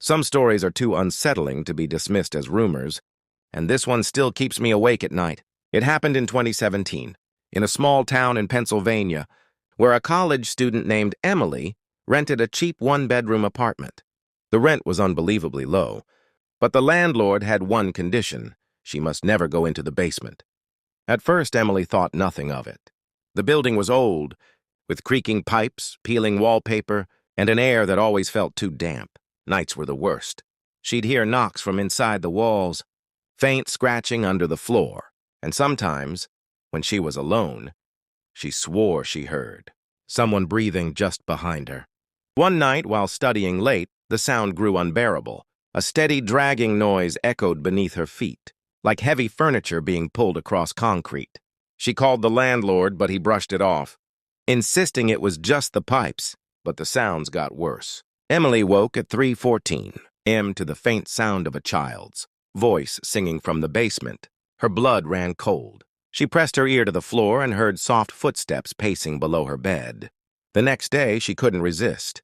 Some stories are too unsettling to be dismissed as rumors, and this one still keeps me awake at night. It happened in 2017, in a small town in Pennsylvania, where a college student named Emily rented a cheap one-bedroom apartment. The rent was unbelievably low, but the landlord had one condition: she must never go into the basement. At first, Emily thought nothing of it. The building was old, with creaking pipes, peeling wallpaper, and an air that always felt too damp. Nights were the worst. She'd hear knocks from inside the walls, faint scratching under the floor, and sometimes, when she was alone, she swore she heard someone breathing just behind her. One night, while studying late, the sound grew unbearable. A steady dragging noise echoed beneath her feet, like heavy furniture being pulled across concrete. She called the landlord, but he brushed it off, insisting it was just the pipes, but the sounds got worse. Emily woke at 3:14 a.m. to the faint sound of a child's voice singing from the basement. Her blood ran cold. She pressed her ear to the floor and heard soft footsteps pacing below her bed. The next day, she couldn't resist.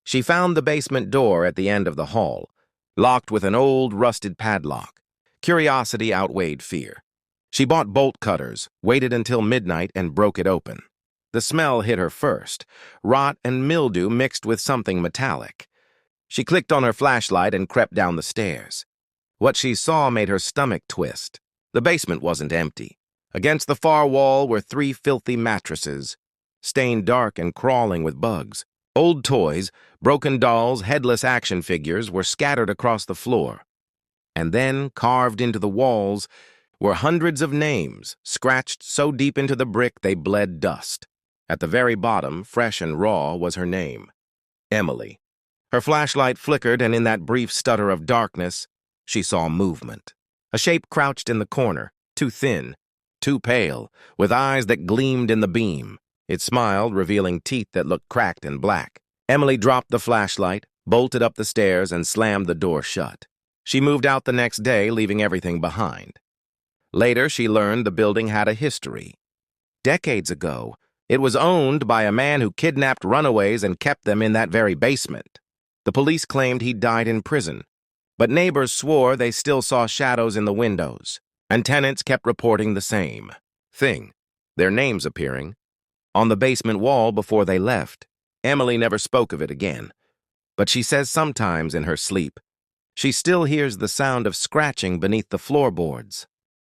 She found the basement door at the end of the hall, locked with an old, rusted padlock. Curiosity outweighed fear. She bought bolt cutters, waited until midnight, and broke it open. The smell hit her first, rot and mildew mixed with something metallic. She clicked on her flashlight and crept down the stairs. What she saw made her stomach twist. The basement wasn't empty. Against the far wall were 3 filthy mattresses, stained dark and crawling with bugs. Old toys, broken dolls, headless action figures were scattered across the floor. And then, carved into the walls, were hundreds of names, scratched so deep into the brick they bled dust. At the very bottom, fresh and raw, was her name: Emily. Her flashlight flickered, and in that brief stutter of darkness, she saw movement. A shape crouched in the corner, too thin, too pale, with eyes that gleamed in the beam. It smiled, revealing teeth that looked cracked and black. Emily dropped the flashlight, bolted up the stairs, and slammed the door shut. She moved out the next day, leaving everything behind. Later, she learned the building had a history. Decades ago, it was owned by a man who kidnapped runaways and kept them in that very basement. The police claimed he died in prison, but neighbors swore they still saw shadows in the windows, and tenants kept reporting the same thing, their names appearing on the basement wall before they left. Emily never spoke of it again, but she says sometimes in her sleep, she still hears the sound of scratching beneath the floorboards.